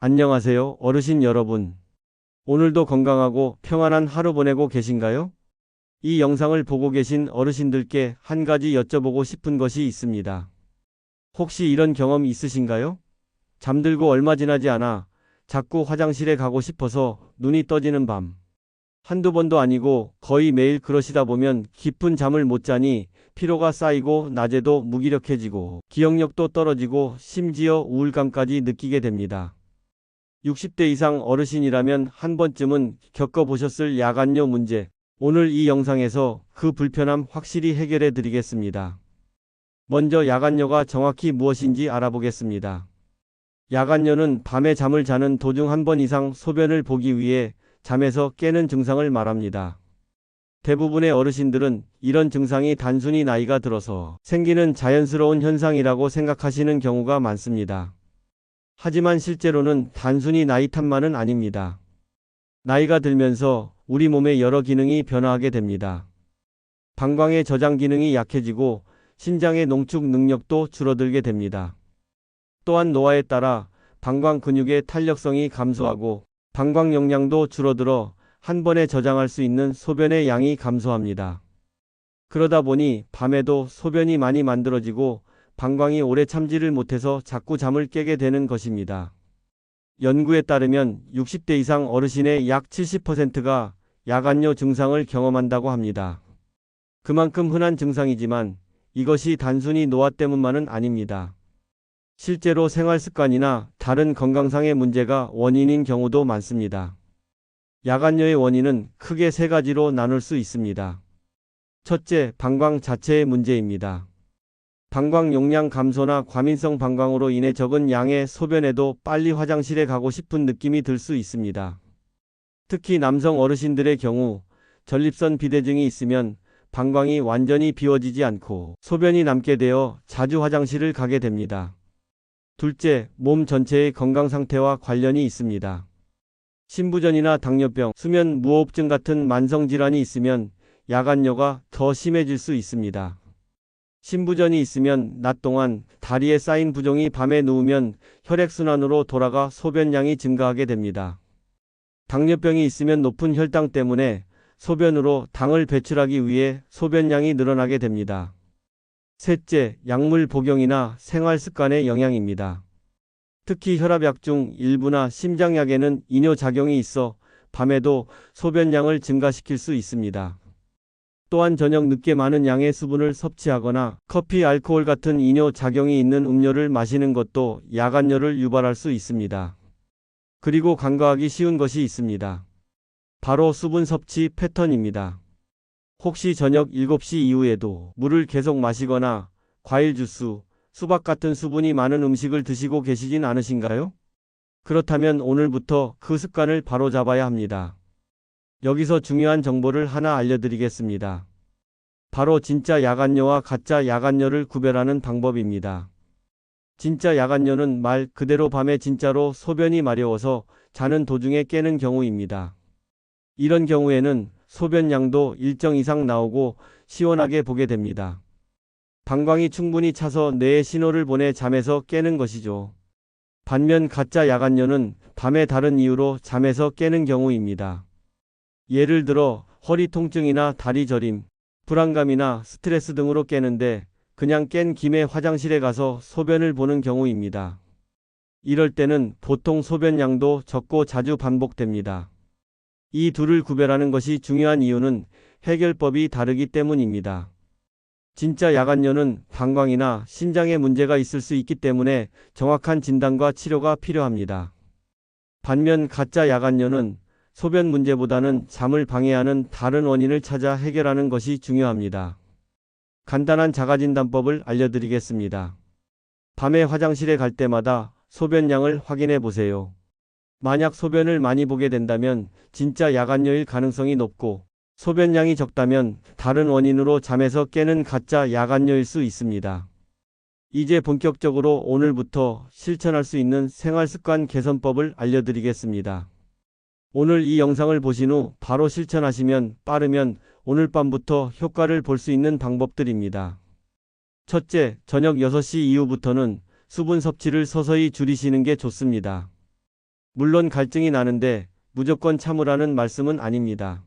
안녕하세요, 어르신 여러분. 오늘도 건강하고 평안한 하루 보내고 계신가요? 이 영상을 보고 계신 어르신들께 한 가지 여쭤보고 싶은 것이 있습니다. 혹시 이런 경험 있으신가요? 잠들고 얼마 지나지 않아 자꾸 화장실에 가고 싶어서 눈이 떠지는 밤. 한두 번도 아니고 거의 매일 그러시다 보면 깊은 잠을 못 자니 피로가 쌓이고 낮에도 무기력해지고 기억력도 떨어지고 심지어 우울감까지 느끼게 됩니다. 60대 이상 어르신이라면 한 번쯤은 겪어보셨을 야간뇨 문제. 오늘 이 영상에서 그 불편함 확실히 해결해 드리겠습니다. 먼저 야간뇨가 정확히 무엇인지 알아보겠습니다. 야간뇨는 밤에 잠을 자는 도중 한 번 이상 소변을 보기 위해 잠에서 깨는 증상을 말합니다. 대부분의 어르신들은 이런 증상이 단순히 나이가 들어서 생기는 자연스러운 현상이라고 생각하시는 경우가 많습니다. 하지만 실제로는 단순히 나이 탓만은 아닙니다. 나이가 들면서 우리 몸의 여러 기능이 변화하게 됩니다. 방광의 저장 기능이 약해지고 신장의 농축 능력도 줄어들게 됩니다. 또한 노화에 따라 방광 근육의 탄력성이 감소하고 방광 용량도 줄어들어 한 번에 저장할 수 있는 소변의 양이 감소합니다. 그러다 보니 밤에도 소변이 많이 만들어지고 방광이 오래 참지를 못해서 자꾸 잠을 깨게 되는 것입니다. 연구에 따르면 60대 이상 어르신의 약 70%가 야간뇨 증상을 경험한다고 합니다. 그만큼 흔한 증상이지만 이것이 단순히 노화 때문만은 아닙니다. 실제로 생활 습관이나 다른 건강상의 문제가 원인인 경우도 많습니다. 야간뇨의 원인은 크게 세 가지로 나눌 수 있습니다. 첫째, 방광 자체의 문제입니다. 방광 용량 감소나 과민성 방광으로 인해 적은 양의 소변에도 빨리 화장실에 가고 싶은 느낌이 들 수 있습니다. 특히 남성 어르신들의 경우 전립선 비대증이 있으면 방광이 완전히 비워지지 않고 소변이 남게 되어 자주 화장실을 가게 됩니다. 둘째, 몸 전체의 건강 상태와 관련이 있습니다. 심부전이나 당뇨병, 수면 무호흡증 같은 만성 질환이 있으면 야간뇨가 더 심해질 수 있습니다. 심부전이 있으면 낮 동안 다리에 쌓인 부종이 밤에 누우면 혈액순환으로 돌아가 소변량이 증가하게 됩니다. 당뇨병이 있으면 높은 혈당 때문에 소변으로 당을 배출하기 위해 소변량이 늘어나게 됩니다. 셋째, 약물 복용이나 생활 습관의 영향입니다. 특히 혈압약 중 일부나 심장약에는 이뇨작용이 있어 밤에도 소변량을 증가시킬 수 있습니다. 또한 저녁 늦게 많은 양의 수분을 섭취하거나 커피, 알코올 같은 이뇨작용이 있는 음료를 마시는 것도 야간뇨를 유발할 수 있습니다. 그리고 간과하기 쉬운 것이 있습니다. 바로 수분 섭취 패턴입니다. 혹시 저녁 7시 이후에도 물을 계속 마시거나 과일 주스, 수박 같은 수분이 많은 음식을 드시고 계시진 않으신가요? 그렇다면 오늘부터 그 습관을 바로잡아야 합니다. 여기서 중요한 정보를 하나 알려드리겠습니다. 바로 진짜 야간뇨와 가짜 야간뇨를 구별하는 방법입니다. 진짜 야간뇨는 말 그대로 밤에 진짜로 소변이 마려워서 자는 도중에 깨는 경우입니다. 이런 경우에는 소변량도 일정 이상 나오고 시원하게 보게 됩니다. 방광이 충분히 차서 뇌에 신호를 보내 잠에서 깨는 것이죠. 반면 가짜 야간뇨는 밤에 다른 이유로 잠에서 깨는 경우입니다. 예를 들어 허리 통증이나 다리 저림, 불안감이나 스트레스 등으로 깨는데 그냥 깬 김에 화장실에 가서 소변을 보는 경우입니다. 이럴 때는 보통 소변량도 적고 자주 반복됩니다. 이 둘을 구별하는 것이 중요한 이유는 해결법이 다르기 때문입니다. 진짜 야간뇨는 방광이나 신장에 문제가 있을 수 있기 때문에 정확한 진단과 치료가 필요합니다. 반면 가짜 야간뇨는 소변 문제보다는 잠을 방해하는 다른 원인을 찾아 해결하는 것이 중요합니다. 간단한 자가진단법을 알려드리겠습니다. 밤에 화장실에 갈 때마다 소변량을 확인해 보세요. 만약 소변을 많이 보게 된다면 진짜 야간뇨일 가능성이 높고 소변량이 적다면 다른 원인으로 잠에서 깨는 가짜 야간뇨일 수 있습니다. 이제 본격적으로 오늘부터 실천할 수 있는 생활습관 개선법을 알려드리겠습니다. 오늘 이 영상을 보신 후 바로 실천하시면 빠르면 오늘 밤부터 효과를 볼 수 있는 방법들입니다. 첫째, 저녁 6시 이후부터는 수분 섭취를 서서히 줄이시는 게 좋습니다. 물론 갈증이 나는데 무조건 참으라는 말씀은 아닙니다.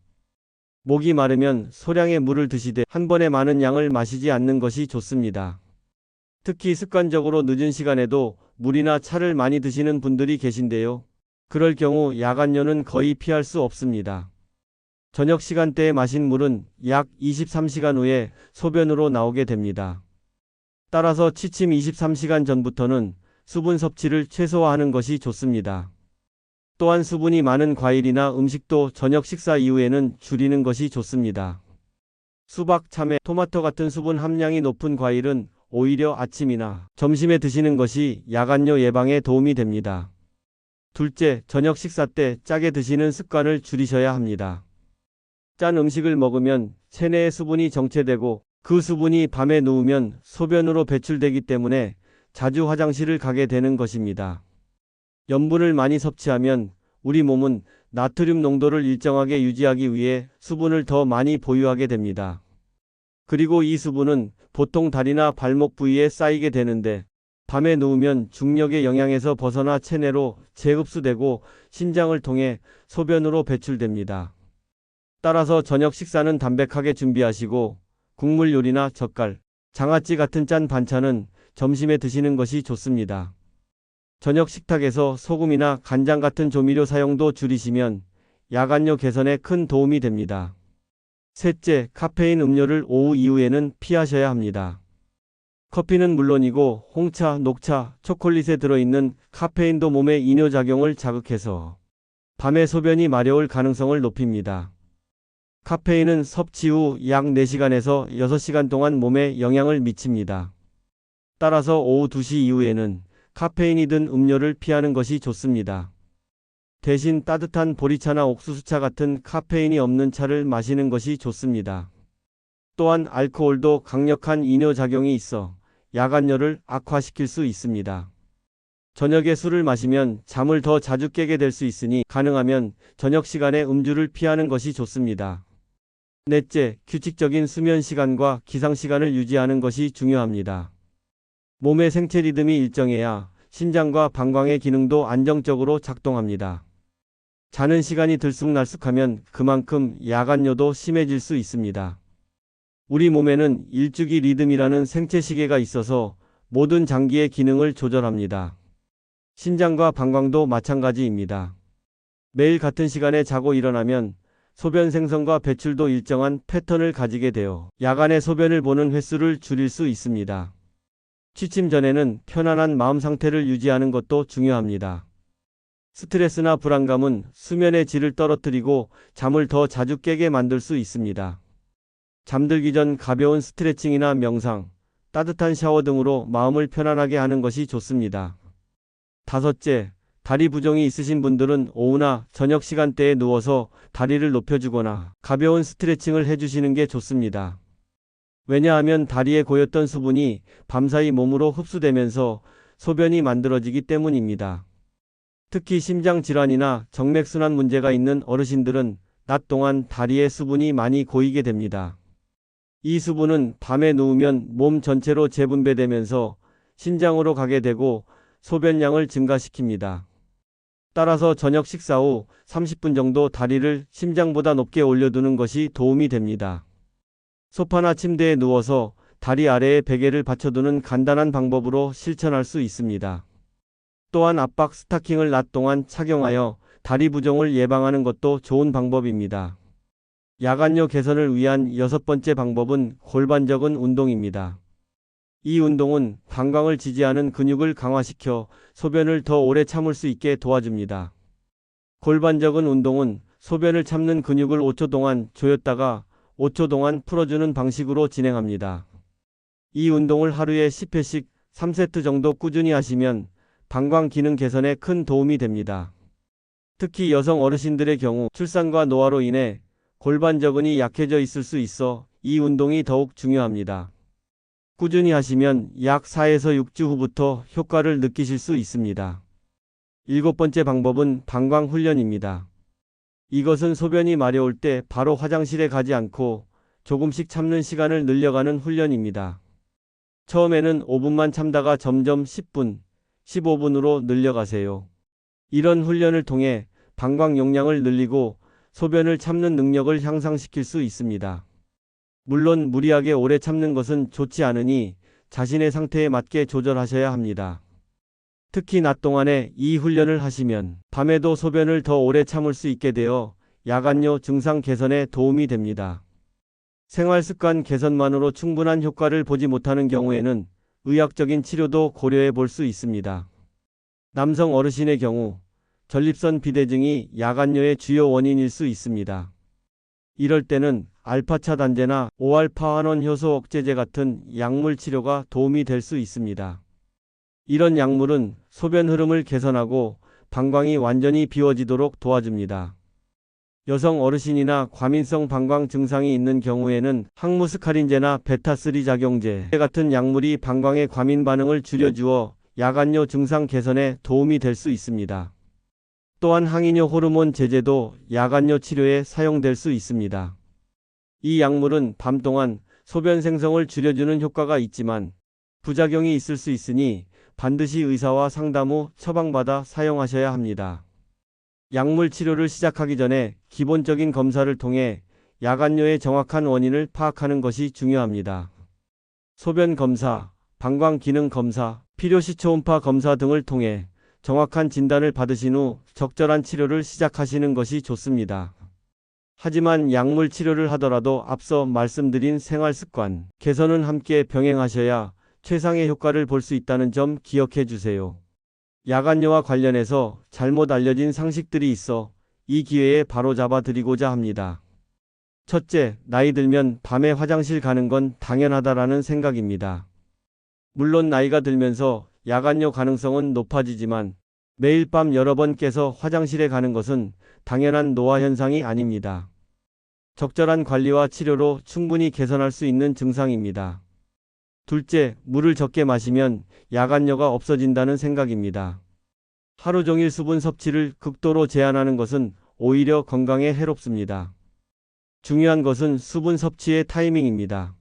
목이 마르면 소량의 물을 드시되 한 번에 많은 양을 마시지 않는 것이 좋습니다. 특히 습관적으로 늦은 시간에도 물이나 차를 많이 드시는 분들이 계신데요. 그럴 경우 야간뇨는 거의 피할 수 없습니다. 저녁 시간대에 마신 물은 약 23시간 후에 소변으로 나오게 됩니다. 따라서 취침 23시간 전부터는 수분 섭취를 최소화하는 것이 좋습니다. 또한 수분이 많은 과일이나 음식도 저녁 식사 이후에는 줄이는 것이 좋습니다. 수박, 참외, 토마토 같은 수분 함량이 높은 과일은 오히려 아침이나 점심에 드시는 것이 야간뇨 예방에 도움이 됩니다. 둘째, 저녁 식사 때 짜게 드시는 습관을 줄이셔야 합니다. 짠 음식을 먹으면 체내에 수분이 정체되고 그 수분이 밤에 누우면 소변으로 배출되기 때문에 자주 화장실을 가게 되는 것입니다. 염분을 많이 섭취하면 우리 몸은 나트륨 농도를 일정하게 유지하기 위해 수분을 더 많이 보유하게 됩니다. 그리고 이 수분은 보통 다리나 발목 부위에 쌓이게 되는데 밤에 누우면 중력의 영향에서 벗어나 체내로 재흡수되고 신장을 통해 소변으로 배출됩니다. 따라서 저녁 식사는 담백하게 준비하시고 국물 요리나 젓갈, 장아찌 같은 짠 반찬은 점심에 드시는 것이 좋습니다. 저녁 식탁에서 소금이나 간장 같은 조미료 사용도 줄이시면 야간뇨 개선에 큰 도움이 됩니다. 셋째, 카페인 음료를 오후 이후에는 피하셔야 합니다. 커피는 물론이고 홍차, 녹차, 초콜릿에 들어있는 카페인도 몸의 이뇨작용을 자극해서 밤에 소변이 마려울 가능성을 높입니다. 카페인은 섭취 후 약 4시간에서 6시간 동안 몸에 영향을 미칩니다. 따라서 오후 2시 이후에는 카페인이 든 음료를 피하는 것이 좋습니다. 대신 따뜻한 보리차나 옥수수차 같은 카페인이 없는 차를 마시는 것이 좋습니다. 또한 알코올도 강력한 이뇨작용이 있어 야간뇨를 악화시킬 수 있습니다. 저녁에 술을 마시면 잠을 더 자주 깨게 될 수 있으니 가능하면 저녁 시간에 음주를 피하는 것이 좋습니다. 넷째, 규칙적인 수면 시간과 기상 시간을 유지하는 것이 중요합니다. 몸의 생체 리듬이 일정해야 신장과 방광의 기능도 안정적으로 작동합니다. 자는 시간이 들쑥날쑥하면 그만큼 야간뇨도 심해질 수 있습니다. 우리 몸에는 일주기 리듬이라는 생체 시계가 있어서 모든 장기의 기능을 조절합니다. 신장과 방광도 마찬가지입니다. 매일 같은 시간에 자고 일어나면 소변 생성과 배출도 일정한 패턴을 가지게 되어 야간에 소변을 보는 횟수를 줄일 수 있습니다. 취침 전에는 편안한 마음 상태를 유지하는 것도 중요합니다. 스트레스나 불안감은 수면의 질을 떨어뜨리고 잠을 더 자주 깨게 만들 수 있습니다. 잠들기 전 가벼운 스트레칭이나 명상, 따뜻한 샤워 등으로 마음을 편안하게 하는 것이 좋습니다. 다섯째, 다리 부종이 있으신 분들은 오후나 저녁 시간대에 누워서 다리를 높여주거나 가벼운 스트레칭을 해주시는 게 좋습니다. 왜냐하면 다리에 고였던 수분이 밤사이 몸으로 흡수되면서 소변이 만들어지기 때문입니다. 특히 심장질환이나 정맥순환 문제가 있는 어르신들은 낮 동안 다리에 수분이 많이 고이게 됩니다. 이 수분은 밤에 누우면 몸 전체로 재분배되면서 신장으로 가게 되고 소변량을 증가시킵니다. 따라서 저녁 식사 후 30분 정도 다리를 심장보다 높게 올려두는 것이 도움이 됩니다. 소파나 침대에 누워서 다리 아래에 베개를 받쳐두는 간단한 방법으로 실천할 수 있습니다. 또한 압박 스타킹을 낮 동안 착용하여 다리 부종을 예방하는 것도 좋은 방법입니다. 야간뇨 개선을 위한 6번째 방법은 골반적인 운동입니다. 이 운동은 방광을 지지하는 근육을 강화시켜 소변을 더 오래 참을 수 있게 도와줍니다. 골반적인 운동은 소변을 참는 근육을 5초 동안 조였다가 5초 동안 풀어주는 방식으로 진행합니다. 이 운동을 하루에 10회씩 3세트 정도 꾸준히 하시면 방광 기능 개선에 큰 도움이 됩니다. 특히 여성 어르신들의 경우 출산과 노화로 인해 골반저근이 약해져 있을 수 있어 이 운동이 더욱 중요합니다. 꾸준히 하시면 약 4에서 6주 후부터 효과를 느끼실 수 있습니다. 7번째 방법은 방광 훈련입니다. 이것은 소변이 마려울 때 바로 화장실에 가지 않고 조금씩 참는 시간을 늘려가는 훈련입니다. 처음에는 5분만 참다가 점점 10분, 15분으로 늘려가세요. 이런 훈련을 통해 방광 용량을 늘리고 소변을 참는 능력을 향상시킬 수 있습니다. 물론 무리하게 오래 참는 것은 좋지 않으니 자신의 상태에 맞게 조절하셔야 합니다. 특히 낮 동안에 이 훈련을 하시면 밤에도 소변을 더 오래 참을 수 있게 되어 야간요 증상 개선에 도움이 됩니다. 생활습관 개선만으로 충분한 효과를 보지 못하는 경우에는 의학적인 치료도 고려해 볼 수 있습니다. 남성 어르신의 경우 전립선 비대증이 야간요의 주요 원인일 수 있습니다. 이럴 때는 알파차단제나 5알파환원 효소 억제제 같은 약물 치료가 도움이 될 수 있습니다. 이런 약물은 소변 흐름을 개선하고 방광이 완전히 비워지도록 도와줍니다. 여성 어르신이나 과민성 방광 증상이 있는 경우에는 항무스카린제나 베타3 작용제 같은 약물이 방광의 과민 반응을 줄여주어 야간요 증상 개선에 도움이 될 수 있습니다. 또한 항이뇨 호르몬 제제도 야간요 치료에 사용될 수 있습니다. 이 약물은 밤 동안 소변 생성을 줄여주는 효과가 있지만 부작용이 있을 수 있으니 반드시 의사와 상담 후 처방받아 사용하셔야 합니다. 약물 치료를 시작하기 전에 기본적인 검사를 통해 야간요의 정확한 원인을 파악하는 것이 중요합니다. 소변 검사, 방광 기능 검사, 필요시 초음파 검사 등을 통해 정확한 진단을 받으신 후 적절한 치료를 시작하시는 것이 좋습니다. 하지만 약물 치료를 하더라도 앞서 말씀드린 생활습관 개선은 함께 병행하셔야 최상의 효과를 볼 수 있다는 점 기억해 주세요. 야간요와 관련해서 잘못 알려진 상식들이 있어 이 기회에 바로잡아 드리고자 합니다. 첫째, 나이 들면 밤에 화장실 가는 건 당연하다라는 생각입니다. 물론 나이가 들면서 야간요 가능성은 높아지지만 매일 밤 여러 번 깨서 화장실에 가는 것은 당연한 노화 현상이 아닙니다. 적절한 관리와 치료로 충분히 개선할 수 있는 증상입니다. 둘째, 물을 적게 마시면 야간요가 없어진다는 생각입니다. 하루 종일 수분 섭취를 극도로 제한하는 것은 오히려 건강에 해롭습니다. 중요한 것은 수분 섭취의 타이밍입니다.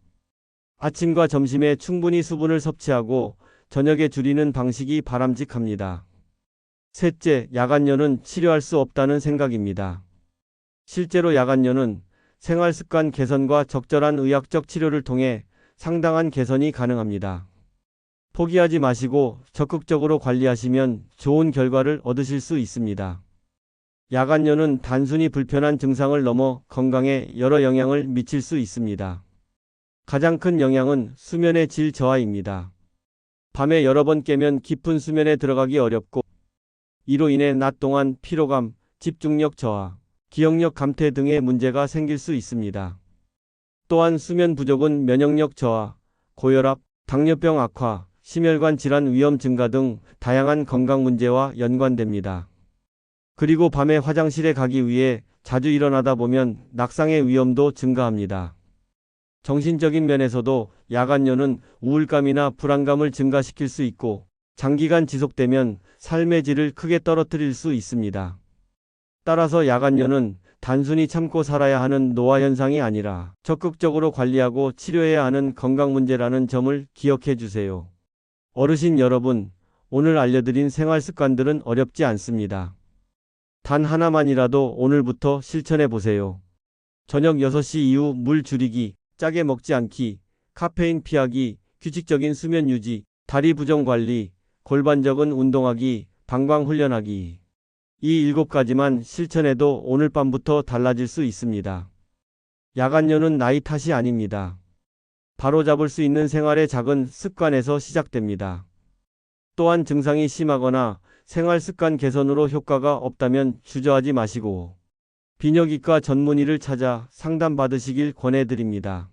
아침과 점심에 충분히 수분을 섭취하고 저녁에 줄이는 방식이 바람직합니다. 셋째, 야간요는 치료할 수 없다는 생각입니다. 실제로 야간요는 생활습관 개선과 적절한 의학적 치료를 통해 상당한 개선이 가능합니다. 포기하지 마시고 적극적으로 관리하시면 좋은 결과를 얻으실 수 있습니다. 야간요는 단순히 불편한 증상을 넘어 건강에 여러 영향을 미칠 수 있습니다. 가장 큰 영향은 수면의 질 저하입니다. 밤에 여러 번 깨면 깊은 수면에 들어가기 어렵고 이로 인해 낮 동안 피로감, 집중력 저하, 기억력 감퇴 등의 문제가 생길 수 있습니다. 또한 수면 부족은 면역력 저하, 고혈압, 당뇨병 악화, 심혈관 질환 위험 증가 등 다양한 건강 문제와 연관됩니다. 그리고 밤에 화장실에 가기 위해 자주 일어나다 보면 낙상의 위험도 증가합니다. 정신적인 면에서도 야간요는 우울감이나 불안감을 증가시킬 수 있고 장기간 지속되면 삶의 질을 크게 떨어뜨릴 수 있습니다. 따라서 야간요는 단순히 참고 살아야 하는 노화 현상이 아니라 적극적으로 관리하고 치료해야 하는 건강 문제라는 점을 기억해 주세요. 어르신 여러분, 오늘 알려드린 생활 습관들은 어렵지 않습니다. 단 하나만이라도 오늘부터 실천해 보세요. 저녁 6시 이후 물 줄이기, 짜게 먹지 않기, 카페인 피하기, 규칙적인 수면 유지, 다리 부종 관리, 골반적인 운동하기, 방광 훈련하기. 이 7가지만 실천해도 오늘 밤부터 달라질 수 있습니다. 야간요는 나이 탓이 아닙니다. 바로잡을 수 있는 생활의 작은 습관에서 시작됩니다. 또한 증상이 심하거나 생활 습관 개선으로 효과가 없다면 주저하지 마시고 비뇨기과 전문의를 찾아 상담받으시길 권해드립니다.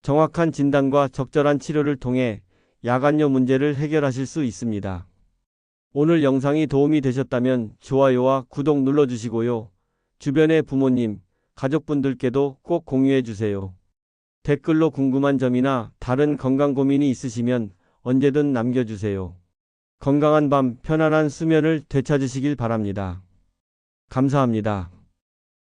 정확한 진단과 적절한 치료를 통해 야간요 문제를 해결하실 수 있습니다. 오늘 영상이 도움이 되셨다면 좋아요와 구독 눌러주시고요. 주변의 부모님, 가족분들께도 꼭 공유해주세요. 댓글로 궁금한 점이나 다른 건강 고민이 있으시면 언제든 남겨주세요. 건강한 밤, 편안한 수면을 되찾으시길 바랍니다. 감사합니다.